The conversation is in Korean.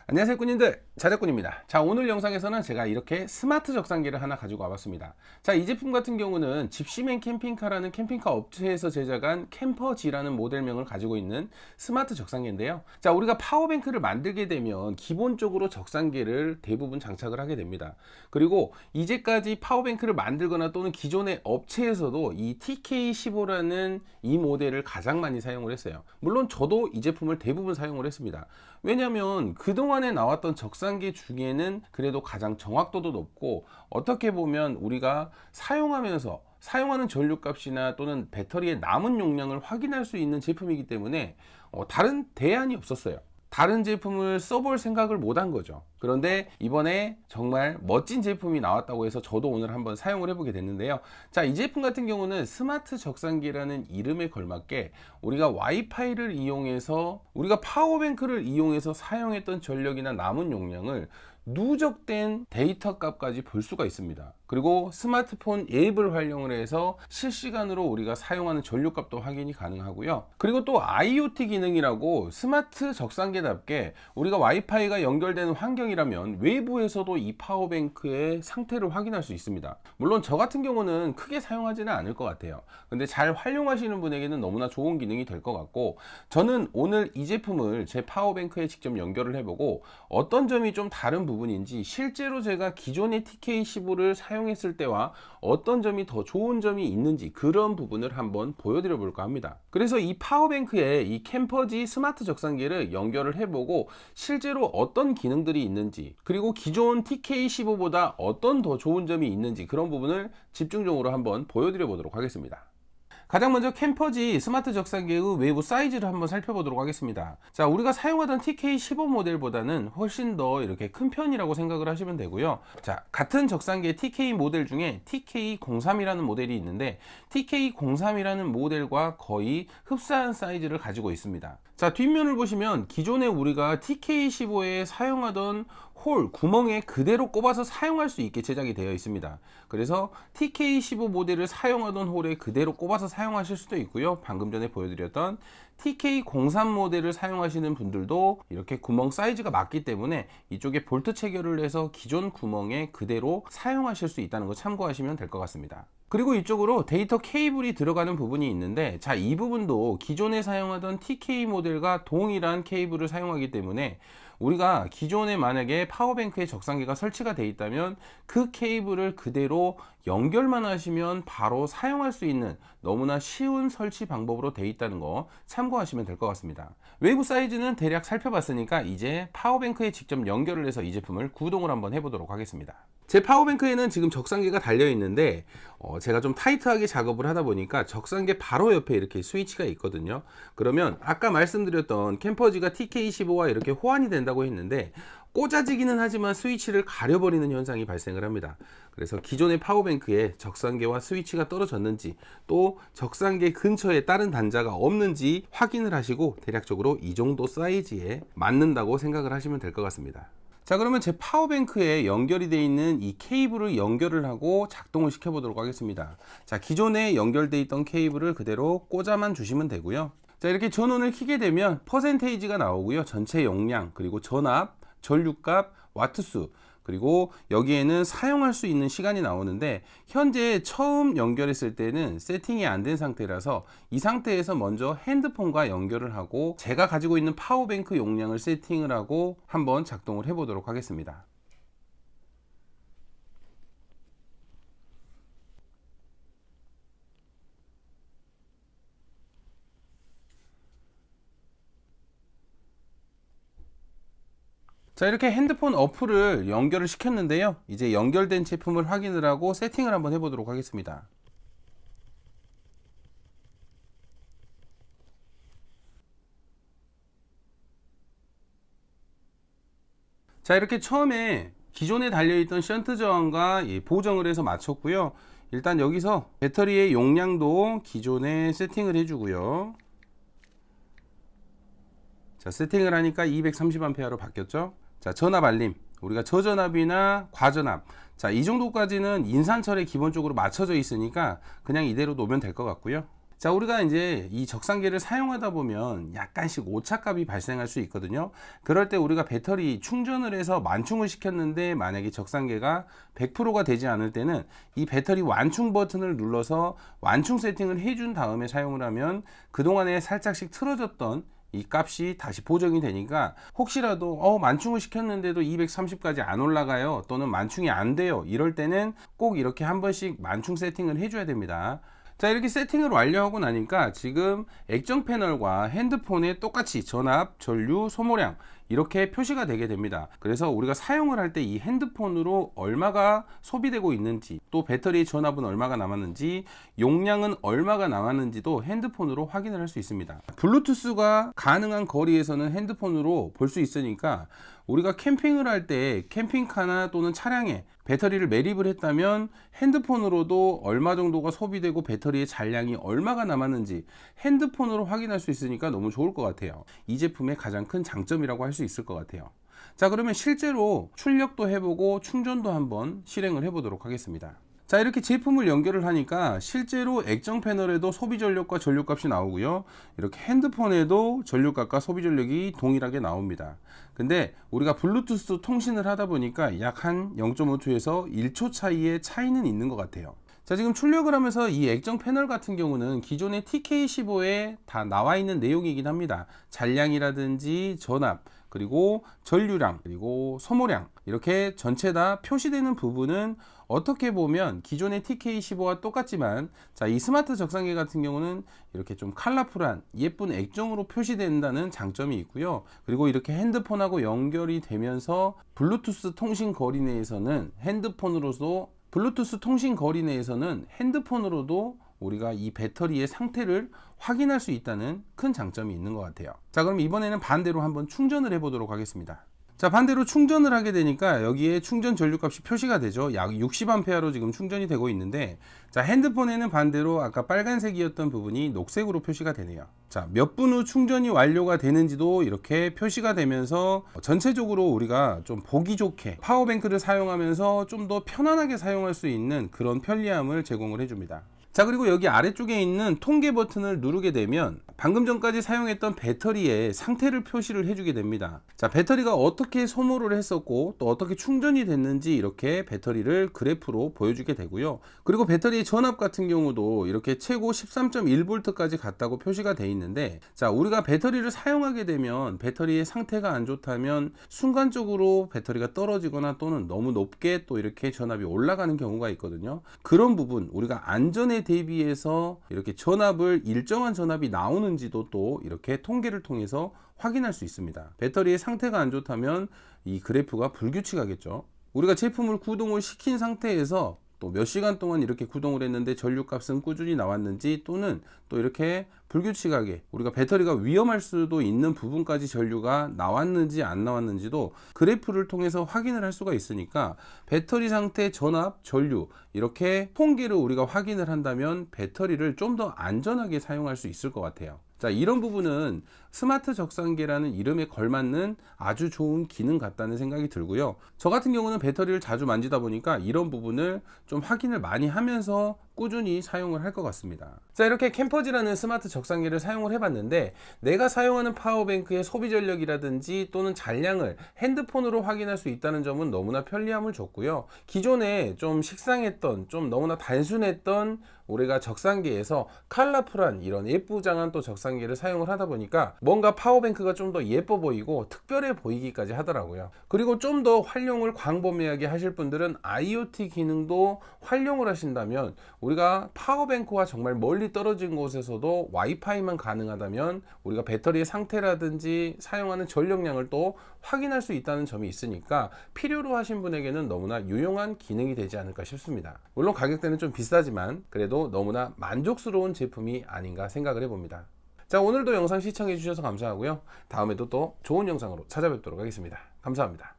안녕하세요 군인들, 자작군입니다. 자, 오늘 영상에서는 제가 이렇게 스마트 적상기를 하나 가지고 와봤습니다. 자, 이 제품 같은 경우는 집시맨 캠핑카라는 캠핑카 업체에서 제작한 캠퍼지라는 모델명을 가지고 있는 스마트 적상기인데요. 자, 우리가 파워뱅크를 만들게 되면 기본적으로 적상기를 대부분 장착을 하게 됩니다. 그리고 이제까지 파워뱅크를 만들거나 또는 기존의 업체에서도 이 TK15라는 이 모델을 가장 많이 사용을 했어요. 물론 저도 이 제품을 대부분 사용을 했습니다. 왜냐하면 그동안에 나왔던 적상기 중에는 그래도 가장 정확도도 높고, 어떻게 보면 우리가 사용하는 전류값이나 또는 배터리의 남은 용량을 확인할 수 있는 제품이기 때문에 다른 대안이 없었어요. 다른 제품을 써볼 생각을 못 한 거죠. 그런데 이번에 정말 멋진 제품이 나왔다고 해서 저도 오늘 한번 사용을 해보게 됐는데요. 자, 이 제품 같은 경우는 스마트 적상기라는 이름에 걸맞게 우리가 와이파이를 이용해서, 우리가 파워뱅크를 이용해서 사용했던 전력이나 남은 용량을 누적된 데이터 값까지 볼 수가 있습니다. 그리고 스마트폰 앱을 활용을 해서 실시간으로 우리가 사용하는 전류값도 확인이 가능하고요. 그리고 또 IoT 기능이라고 스마트 적상기답게 우리가 와이파이가 연결되는 환경이라면 외부에서도 이 파워뱅크의 상태를 확인할 수 있습니다. 물론 저 같은 경우는 크게 사용하지는 않을 것 같아요. 근데 잘 활용하시는 분에게는 너무나 좋은 기능이 될 것 같고, 저는 오늘 이 제품을 제 파워뱅크에 직접 연결을 해보고 어떤 점이 좀 다른 부분인지, 실제로 제가 기존의 TK15를 사용했을 때와 어떤 점이 더 좋은 점이 있는지, 그런 부분을 한번 보여드려 볼까 합니다. 그래서 이 파워뱅크에 이 캠퍼지 스마트 적상기를 연결을 해보고 실제로 어떤 기능들이 있는지, 그리고 기존 TK15보다 어떤 더 좋은 점이 있는지, 그런 부분을 집중적으로 한번 보여드려 보도록 하겠습니다. 가장 먼저 캠퍼지 스마트 적상기의 외부 사이즈를 한번 살펴보도록 하겠습니다. 자, 우리가 사용하던 TK15 모델보다는 훨씬 더 이렇게 큰 편이라고 생각을 하시면 되고요. 자, 같은 적상기의 TK 모델 중에 TK03이라는 모델이 있는데, TK03이라는 모델과 거의 흡사한 사이즈를 가지고 있습니다. 자, 뒷면을 보시면 기존에 우리가 TK15에 사용하던 홀, 구멍에 그대로 꼽아서 사용할 수 있게 제작이 되어 있습니다. 그래서 TK15 모델을 사용하던 홀에 그대로 꼽아서 사용하실 수도 있고요. 방금 전에 보여드렸던 TK03 모델을 사용하시는 분들도 이렇게 구멍 사이즈가 맞기 때문에 이쪽에 볼트 체결을 해서 기존 구멍에 그대로 사용하실 수 있다는 거 참고하시면 될 것 같습니다. 그리고 이쪽으로 데이터 케이블이 들어가는 부분이 있는데, 자, 이 부분도 기존에 사용하던 TK 모델과 동일한 케이블을 사용하기 때문에 우리가 기존에 만약에 파워뱅크에 적상기가 설치가 되어 있다면 그 케이블을 그대로 연결만 하시면 바로 사용할 수 있는 너무나 쉬운 설치 방법으로 되어 있다는 거 참고하시면 될 것 같습니다. 외부 사이즈는 대략 살펴봤으니까 이제 파워뱅크에 직접 연결을 해서 이 제품을 구동을 한번 해보도록 하겠습니다. 제 파워뱅크에는 지금 적상기가 달려 있는데 제가 좀 타이트하게 작업을 하다 보니까 적상기 바로 옆에 이렇게 스위치가 있거든요. 그러면 아까 말씀드렸던 캠퍼지가 TK15와 이렇게 호환이 된다고 했는데, 꽂아지기는 하지만 스위치를 가려버리는 현상이 발생을 합니다. 그래서 기존의 파워뱅크에 적상기와 스위치가 떨어졌는지, 또 적상기 근처에 다른 단자가 없는지 확인을 하시고 대략적으로 이 정도 사이즈에 맞는다고 생각을 하시면 될 것 같습니다. 자, 그러면 제 파워뱅크에 연결이 되어 있는 이 케이블을 연결을 하고 작동을 시켜 보도록 하겠습니다. 자, 기존에 연결되어 있던 케이블을 그대로 꽂아만 주시면 되고요. 자, 이렇게 전원을 켜게 되면 퍼센테이지가 나오고요. 전체 용량, 그리고 전압, 전류값, 와트수, 그리고 여기에는 사용할 수 있는 시간이 나오는데, 현재 처음 연결했을 때는 세팅이 안 된 상태라서 이 상태에서 먼저 핸드폰과 연결을 하고 제가 가지고 있는 파워뱅크 용량을 세팅을 하고 한번 작동을 해 보도록 하겠습니다. 자, 이렇게 핸드폰 어플을 연결을 시켰는데요. 이제 연결된 제품을 확인을 하고 세팅을 한번 해보도록 하겠습니다. 자, 이렇게 처음에 기존에 달려있던 션트 저항과 보정을 해서 맞췄고요. 일단 여기서 배터리의 용량도 기존에 세팅을 해주고요. 자, 세팅을 하니까 230A로 바뀌었죠. 자, 전압 알림, 우리가 저전압이나 과전압, 자, 이 정도까지는 인산철에 기본적으로 맞춰져 있으니까 그냥 이대로 놓으면 될 것 같고요. 자, 우리가 이제 이 적상계를 사용하다 보면 약간씩 오차값이 발생할 수 있거든요. 그럴 때 우리가 배터리 충전을 해서 만충을 시켰는데 만약에 적상계가 100%가 되지 않을 때는 이 배터리 완충 버튼을 눌러서 완충 세팅을 해준 다음에 사용을 하면 그동안에 살짝씩 틀어졌던 이 값이 다시 보정이 되니까 혹시라도 만충을 시켰는데도 230까지 안 올라가요, 또는 만충이 안 돼요, 이럴 때는 꼭 이렇게 한 번씩 만충 세팅을 해줘야 됩니다. 자, 이렇게 세팅을 완료하고 나니까 지금 액정 패널과 핸드폰에 똑같이 전압, 전류, 소모량 이렇게 표시가 되게 됩니다. 그래서 우리가 사용을 할 때 이 핸드폰으로 얼마가 소비되고 있는지, 또 배터리의 전압은 얼마가 남았는지, 용량은 얼마가 남았는지도 핸드폰으로 확인을 할 수 있습니다. 블루투스가 가능한 거리에서는 핸드폰으로 볼 수 있으니까 우리가 캠핑을 할 때 캠핑카나 또는 차량에 배터리를 매립을 했다면 핸드폰으로도 얼마 정도가 소비되고 배터리의 잔량이 얼마가 남았는지 핸드폰으로 확인할 수 있으니까 너무 좋을 것 같아요. 이 제품의 가장 큰 장점이라고 할 수 있을 것 같아요. 자, 그러면 실제로 출력도 해보고 충전도 한번 실행을 해보도록 하겠습니다. 자, 이렇게 제품을 연결을 하니까 실제로 액정 패널에도 소비 전력과 전류 값이 나오고요, 이렇게 핸드폰에도 전류 값과 소비 전력이 동일하게 나옵니다. 근데 우리가 블루투스 통신을 하다 보니까 약 한 0.5초에서 1초 차이의 차이는 있는 것 같아요. 자, 지금 출력을 하면서 이 액정 패널 같은 경우는 기존의 TK15에 다 나와 있는 내용이긴 합니다. 잔량이라든지 전압, 그리고 전류량, 그리고 소모량, 이렇게 전체 다 표시되는 부분은 어떻게 보면 기존의 TK15와 똑같지만, 자, 이 스마트 적상계 같은 경우는 이렇게 좀 컬러풀한 예쁜 액정으로 표시된다는 장점이 있고요. 그리고 이렇게 핸드폰하고 연결이 되면서 블루투스 통신 거리 내에서는 핸드폰으로도 우리가 이 배터리의 상태를 확인할 수 있다는 큰 장점이 있는 것 같아요. 자, 그럼 이번에는 반대로 한번 충전을 해 보도록 하겠습니다. 자, 반대로 충전을 하게 되니까 여기에 충전 전류 값이 표시가 되죠. 약 60A로 지금 충전이 되고 있는데, 자, 핸드폰에는 반대로 아까 빨간색이었던 부분이 녹색으로 표시가 되네요. 자, 몇 분 후 충전이 완료가 되는지도 이렇게 표시가 되면서 전체적으로 우리가 좀 보기 좋게 파워뱅크를 사용하면서 좀 더 편안하게 사용할 수 있는 그런 편리함을 제공을 해줍니다. 자, 그리고 여기 아래쪽에 있는 통계 버튼을 누르게 되면 방금 전까지 사용했던 배터리의 상태를 표시를 해주게 됩니다. 자, 배터리가 어떻게 소모를 했었고 또 어떻게 충전이 됐는지 이렇게 배터리를 그래프로 보여주게 되고요. 그리고 배터리의 전압 같은 경우도 이렇게 최고 13.1V까지 갔다고 표시가 되어 있는데, 자, 우리가 배터리를 사용하게 되면 배터리의 상태가 안 좋다면 순간적으로 배터리가 떨어지거나 또는 너무 높게 또 이렇게 전압이 올라가는 경우가 있거든요. 그런 부분 우리가 안전에 대비해서 이렇게 전압을 일정한 전압이 나오는지도 또 이렇게 통계를 통해서 확인할 수 있습니다. 배터리의 상태가 안 좋다면 이 그래프가 불규칙하겠죠. 우리가 제품을 구동을 시킨 상태에서 또 몇 시간 동안 이렇게 구동을 했는데 전류값은 꾸준히 나왔는지, 또는 또 이렇게 불규칙하게 우리가 배터리가 위험할 수도 있는 부분까지 전류가 나왔는지 안 나왔는지도 그래프를 통해서 확인을 할 수가 있으니까 배터리 상태, 전압, 전류 이렇게 통계를 우리가 확인을 한다면 배터리를 좀 더 안전하게 사용할 수 있을 것 같아요. 자, 이런 부분은 스마트 적상계라는 이름에 걸맞는 아주 좋은 기능 같다는 생각이 들고요. 저 같은 경우는 배터리를 자주 만지다 보니까 이런 부분을 좀 확인을 많이 하면서 꾸준히 사용을 할 것 같습니다. 자, 이렇게 캠퍼지라는 스마트 적상계를 사용을 해봤는데, 내가 사용하는 파워뱅크의 소비 전력이라든지 또는 잔량을 핸드폰으로 확인할 수 있다는 점은 너무나 편리함을 줬고요. 기존에 좀 식상했던, 좀 너무나 단순했던 우리가 적상계에서 컬러풀한 이런 예쁘장한 또 적상계를 사용을 하다 보니까 뭔가 파워뱅크가 좀 더 예뻐 보이고 특별해 보이기까지 하더라고요. 그리고 좀 더 활용을 광범위하게 하실 분들은 IoT 기능도 활용을 하신다면, 우리가 파워뱅크와 정말 멀리 떨어진 곳에서도 와이파이만 가능하다면 우리가 배터리의 상태라든지 사용하는 전력량을 또 확인할 수 있다는 점이 있으니까 필요로 하신 분에게는 너무나 유용한 기능이 되지 않을까 싶습니다. 물론 가격대는 좀 비싸지만 그래도 너무나 만족스러운 제품이 아닌가 생각을 해봅니다. 자, 오늘도 영상 시청해 주셔서 감사하고요. 다음에도 또 좋은 영상으로 찾아뵙도록 하겠습니다. 감사합니다.